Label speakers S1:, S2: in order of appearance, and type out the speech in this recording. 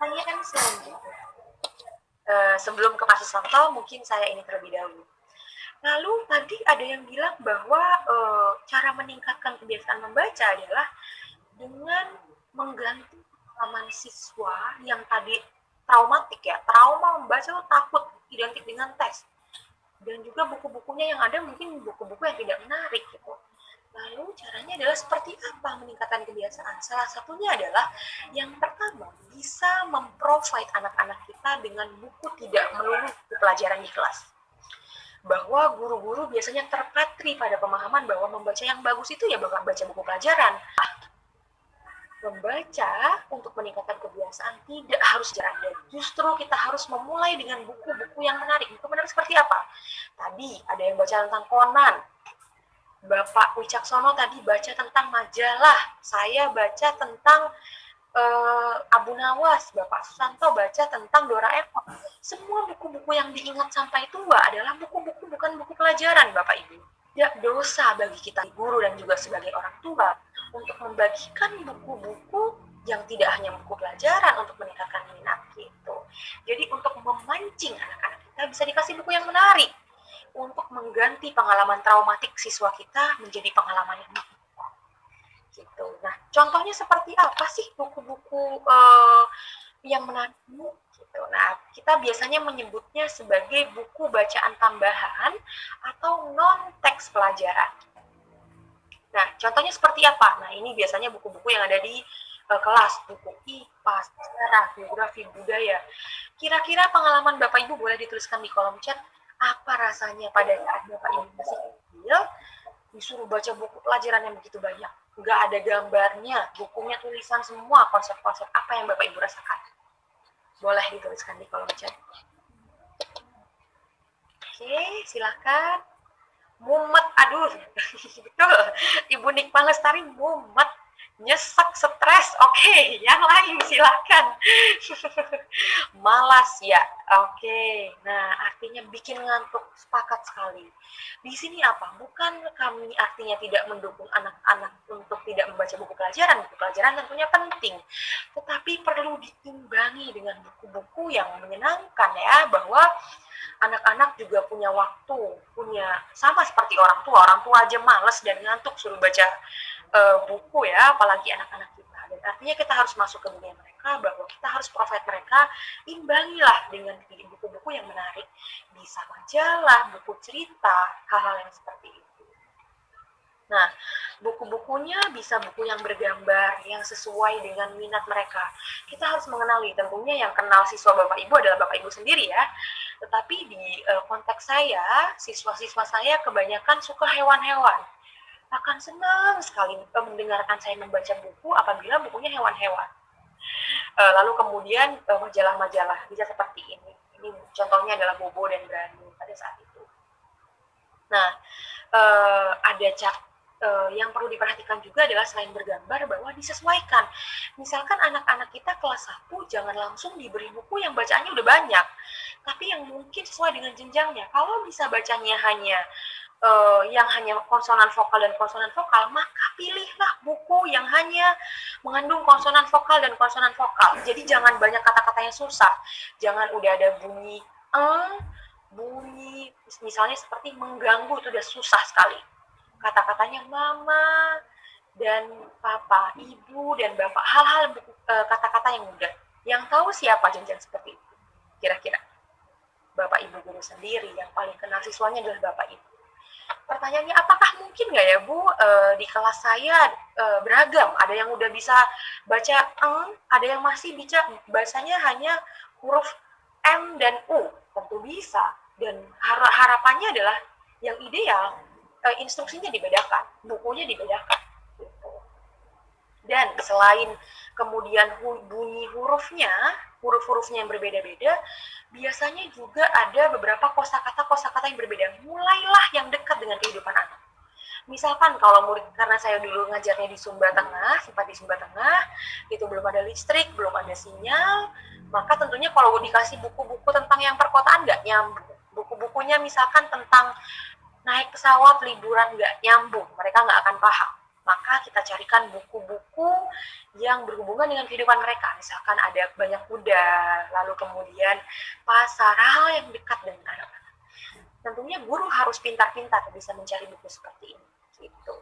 S1: pertanyaan selanjutnya. Sebelum ke kasus contoh, mungkin saya ini terlebih dahulu. Lalu tadi ada yang bilang bahwa cara meningkatkan kebiasaan membaca adalah dengan mengganti pengalaman siswa yang tadi traumatik ya, trauma membaca itu takut, identik dengan tes. Dan juga buku-bukunya yang ada mungkin buku-buku yang tidak menarik gitu. Lalu caranya adalah seperti apa meningkatkan kebiasaan? Salah satunya adalah yang pertama, bisa memprovide anak-anak kita dengan buku tidak melulu buku pelajaran di kelas. Bahwa guru-guru biasanya terpatri pada pemahaman bahwa membaca yang bagus itu ya baca buku pelajaran. Membaca untuk meningkatkan kebiasaan tidak harus jarang, dan justru kita harus memulai dengan buku-buku yang menarik. Buku menarik seperti apa? Tadi ada yang baca tentang Conan, Bapak Wicaksono tadi baca tentang majalah, saya baca tentang Abu Nawas, Bapak Susanto baca tentang Doraemon. Semua buku-buku yang diingat sampai tua adalah buku-buku bukan buku pelajaran, Bapak Ibu. Tidak dosa bagi kita guru dan juga sebagai orang tua untuk membagikan buku-buku yang tidak hanya buku pelajaran untuk meningkatkan minat gitu. Jadi untuk memancing anak-anak kita bisa dikasih buku yang menarik untuk mengganti pengalaman traumatik siswa kita menjadi pengalaman yang gitu. Nah, contohnya seperti apa sih buku-buku yang menarik gitu. Nah, kita biasanya menyebutnya sebagai buku bacaan tambahan atau non-teks pelajaran. Nah, contohnya seperti apa? Nah, ini biasanya buku-buku yang ada di kelas, buku IPA, sejarah, geografi, budaya. Kira-kira pengalaman Bapak Ibu boleh dituliskan di kolom chat, apa rasanya pada saat Bapak Ibu masih kecil, disuruh baca buku pelajaran yang begitu banyak. Nggak ada gambarnya, bukunya tulisan semua, konsep-konsep apa yang Bapak Ibu rasakan. Boleh dituliskan di kolom chat. Oke, silakan. Mumet, aduh, betul. Ibu Nikma Lestari mumet, nyesek, stres. Oke, yang lain silakan. Malas ya. Oke. Nah, artinya bikin ngantuk, sepakat sekali. Di sini apa? Bukan kami artinya tidak mendukung anak-anak untuk tidak membaca buku pelajaran. Buku pelajaran tentunya penting. Tetapi perlu diimbangi dengan buku-buku yang menyenangkan ya, bahwa anak-anak juga punya waktu, punya sama seperti orang tua. Orang tua aja males dan ngantuk suruh baca buku ya, apalagi anak-anak kita. Dan artinya kita harus masuk ke dunia mereka, bahwa kita harus provide mereka, imbangilah dengan buku-buku yang menarik. Bisa majalah, buku cerita, hal-hal yang seperti itu. Nah, buku-bukunya bisa buku yang bergambar, yang sesuai dengan minat mereka. Kita harus mengenali, tentunya yang kenal siswa Bapak Ibu adalah Bapak Ibu sendiri ya. Tetapi di konteks saya, siswa-siswa saya kebanyakan suka hewan-hewan. Akan senang sekali mendengarkan saya membaca buku apabila bukunya hewan-hewan. Lalu kemudian majalah-majalah bisa seperti ini. Ini contohnya adalah Bobo dan Brani pada saat itu. Nah, ada yang perlu diperhatikan juga adalah selain bergambar bahwa disesuaikan. Misalkan anak-anak kita kelas 1 jangan langsung diberi buku yang bacaannya udah banyak, tapi yang mungkin sesuai dengan jenjangnya. Kalau bisa bacanya hanya yang hanya konsonan vokal dan konsonan vokal, maka pilihlah buku yang hanya mengandung konsonan vokal dan konsonan vokal. Jadi jangan banyak kata-kata yang susah. Jangan udah ada bunyi bunyi misalnya seperti mengganggu, itu udah susah sekali. Kata-katanya mama dan papa, ibu dan bapak, hal-hal kata-kata yang mudah. Yang tahu siapa jenjang seperti itu? Kira-kira Bapak Ibu guru sendiri, yang paling kenal siswanya adalah Bapak Ibu. Pertanyaannya, apakah mungkin nggak ya Bu, di kelas saya beragam, ada yang udah bisa baca ada yang masih bisa bacanya hanya huruf M dan U. Tentu bisa, dan harapannya adalah yang ideal instruksinya dibedakan, bukunya dibedakan. Dan selain kemudian bunyi huruf-hurufnya yang berbeda-beda, biasanya juga ada beberapa kosakata yang berbeda. Mulailah yang dekat dengan kehidupan anak. Misalkan kalau murid, karena saya dulu ngajarnya di Sumba Tengah, sempat di Sumba Tengah, itu belum ada listrik, belum ada sinyal, maka tentunya kalau dikasih buku-buku tentang yang perkotaan nggak nyambung. Buku-bukunya misalkan tentang naik pesawat liburan nggak nyambung, mereka nggak akan paham. maka kita carikan buku-buku yang berhubungan dengan kehidupan mereka. Misalkan ada banyak kuda, lalu kemudian pasar, hal yang dekat dengan anak-anak. Tentunya guru harus pintar-pintar bisa mencari buku seperti ini. Gitu.